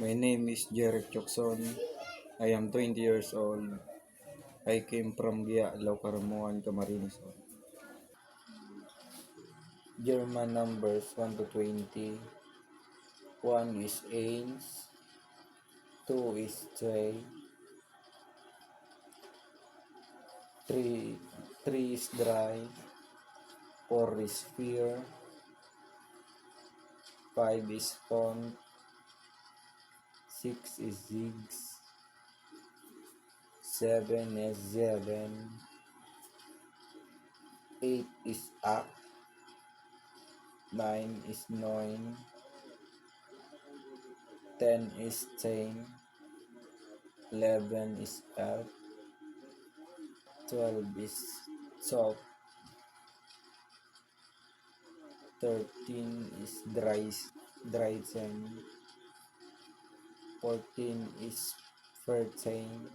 My name is Jeric Chokson. I am 20 years old. I came from Gia, Laucaramuan, Camarines. German numbers 1 to 20. 1 is Ains. 2 is Trey. 3, 3 is Dry. 4 is Fear. 5 is Font. 6 is Zigs. 7 is Zeven. 8 is Ak. 9 is Noin. 10 is Chain. 11 is Elf. 12 is Salt. 13 is Dry Chain. 14 is Fur Chain.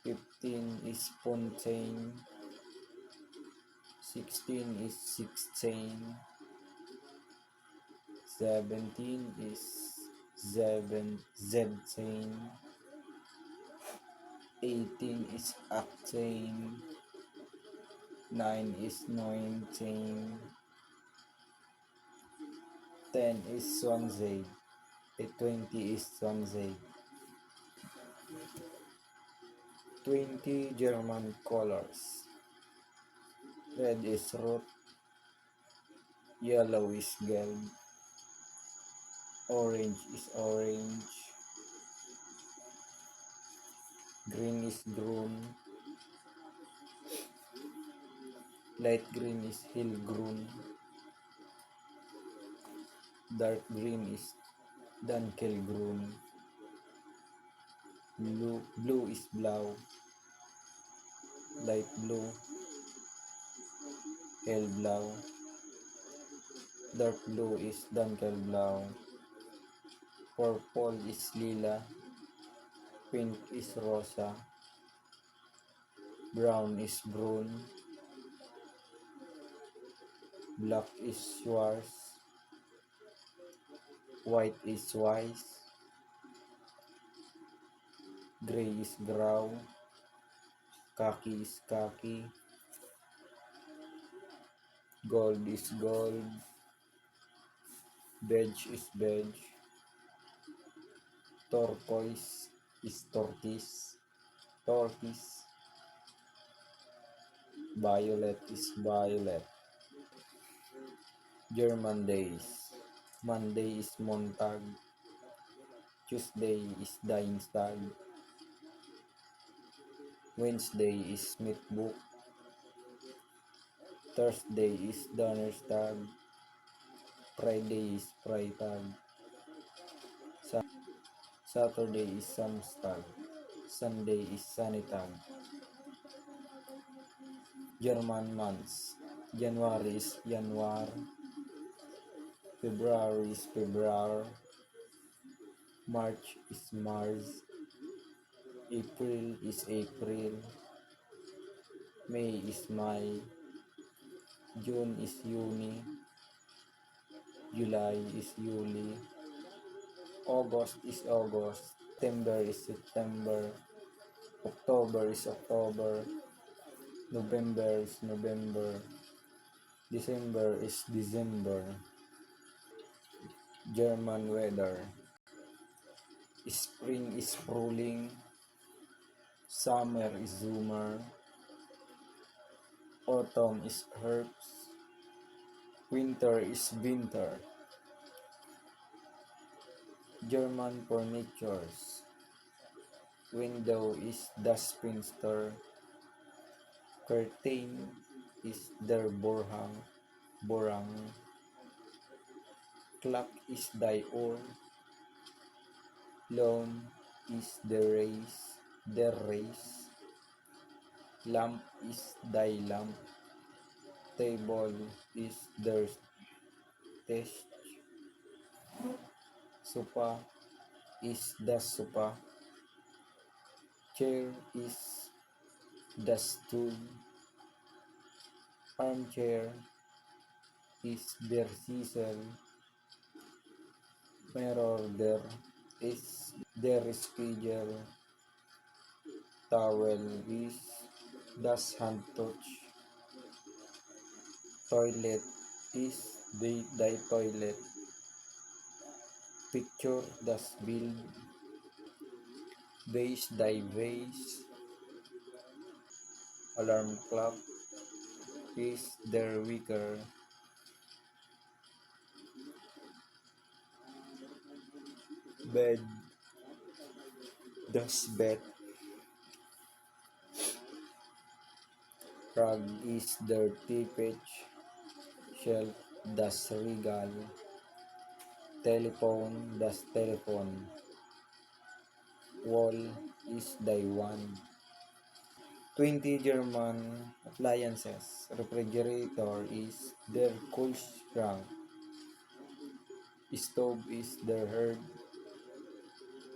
15 is Pun Chain. 16 is Six Chain. 17 is Z Chain. 18 is Ak Chain. 9 is Noin Chain. 10 is Swansea. 20 is Swansea. 20 German colors. Red is root. Yellow is gelb. Orange is orange. Green is grün. Light green is hellgrün. Dark green is dunkelgrün. Blue is blau. Light blue, hellblau. Dark blue is dunkelblau. Purple is lila. Pink is rosa. Brown is brun. Black is schwarz. White is wise. Gray is grau. Khaki is khaki. Gold is gold. Beige is beige. Turquoise is tortoise. Violet is violet. German days. Monday is Montag. Tuesday is Dienstag. Wednesday is Mittwoch. Thursday is Donnerstag. Friday is Freitag. Saturday is Samstag. Sunday is Sunnitag. German months. January is Januar. February is Februar. March is Mars. April is April. May is May. June is Juni. July is Juli. August is August. September is September. October is October. November is November. December is December. German weather. Spring is Frühling. Summer is Sommer. Autumn is Herbst. Winter is Winter. German furnitures. Window is das Fenster. Curtain is der Vorhang. Clock is die Uhr. Lawn is der Reis. Lamp is die Lamp. Table is der Tisch. Sofa is das Sofa. Chair is das Stuhl. Armchair is der Sessel. Mirror there schedule. Towel is das hand touch. Toilet is the toilet. Picture das build. Base die vase. Alarm clock is their weaker. Bed das bed. Rug is dirty pitch. Shelf das regal. Telephone das telephone. Wall is the one. 20 German appliances. Refrigerator is der Kühlschrank. Stove is der Herd.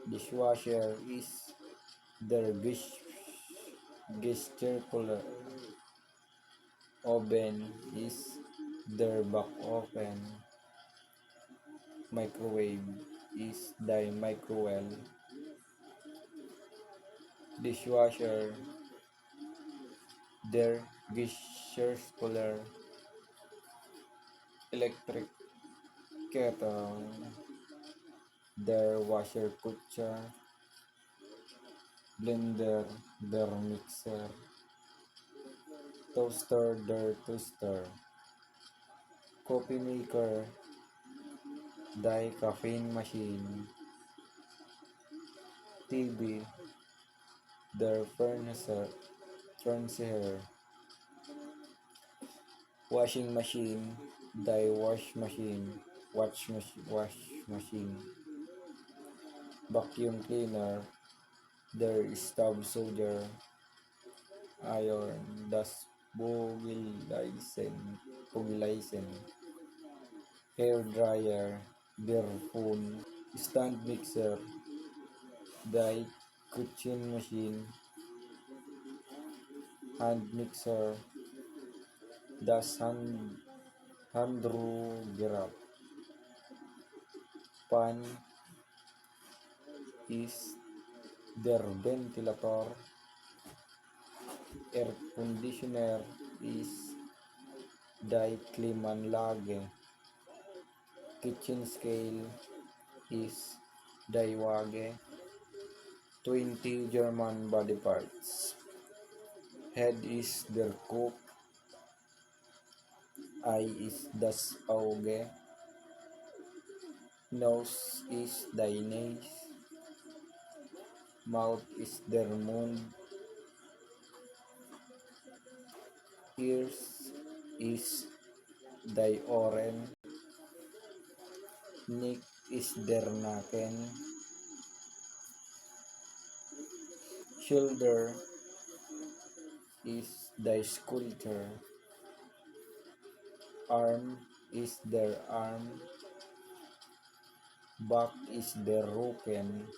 Dishwasher is der Geschirrspüler. Oven is der Backofen. Microwave is the microwave. Dishwasher der Geschirrspüler. Electric kettle der Wasserkucher. Blender der mixer. Toaster der toaster. Coffee maker the caffeine machine. TV der furniture. Washing machine the wash machine. Vacuum cleaner der Staubsauger. Iron das Bugeleisen. Hair dryer der phone. Stand mixer the kitchen machine. Hand mixer das Handrührgerät. Fan is der Ventilator. Air conditioner is die Klimaanlage. Kitchen scale is die Waage. 20 German body parts. Head is der Kopf. Eye is das Auge. Nose is die Nase. Mouth is der Mund. Ears is die Ohren. Neck is der Nacken. Shoulder is die Schulter. Arm is der Arm. Back is der Rücken.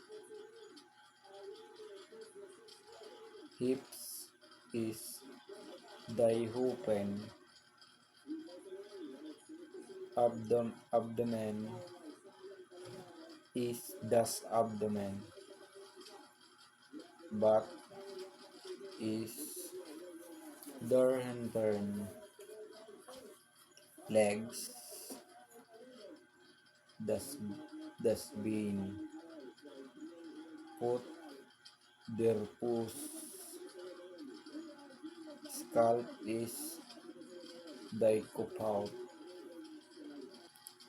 Hips is die Hupen. Abdomen is das Abdomen. Back is der Hintern. Legs das Bein. Foot der Fuß. Scalp is die Kopfhaut.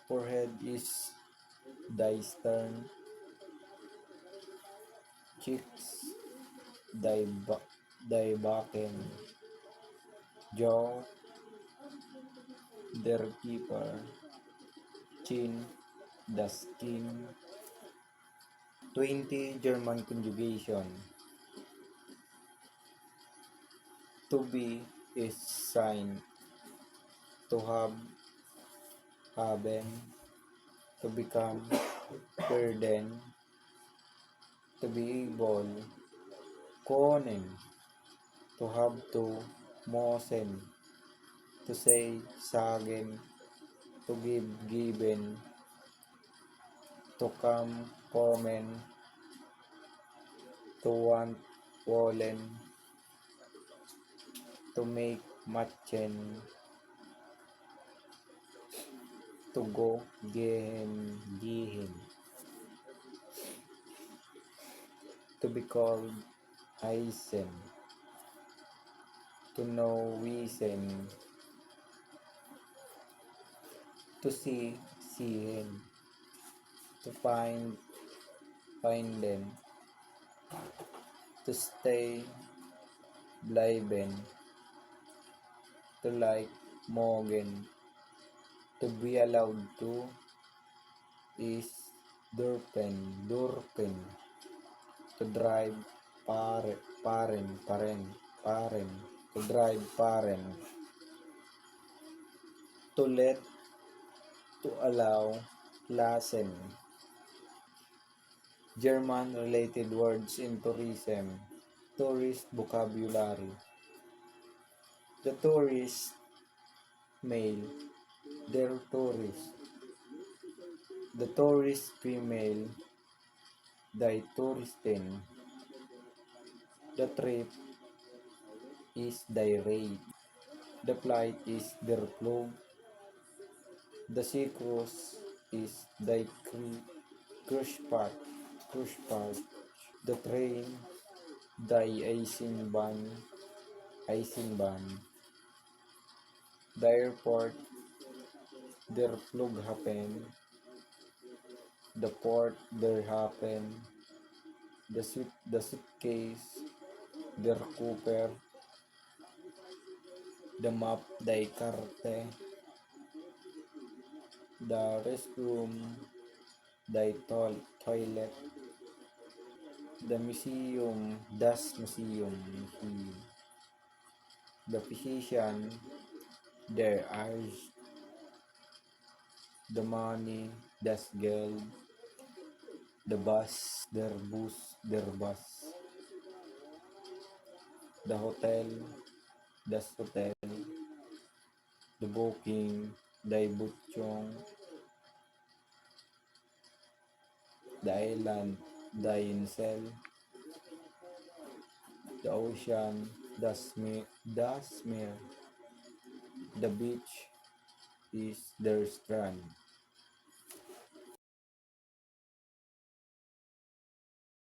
Forehead is die Stirn. Cheeks die Backen. Jaw der Keeper. Chin das Kinn. 20 German conjugation. To be is sign. To have, haben. To become, werden. To be able, können. To have to, müssen. To say, sagen. To give, given. to come komen, to want wollen, to make matchen, to go gehen, to be called Eisen, to know wissen, to see sehen, to find them, to stay bleiben, to like mogen, to be allowed to is dürfen, to drive paren, to drive paren, to let, to allow, lassen. German related words in tourism. Tourist vocabulary. The tourist male, der tourist. The tourist female, die Touristin. The trip is die Reise. The flight is der Flug. The sea cruise is die Cruise part. The train, die Eisenbahn. The airport, der Flughafen. The port, der Hafen. The suitcase, der Cooper. The map, die Karte. The restroom, die toilet. The museum, das Museum. The physician, der Arzt. The money, das Geld. The bus, der Bus. The hotel, das Hotel. The booking, die Buchung. The island, die Insel. The ocean, das Meer. The beach is der Strand.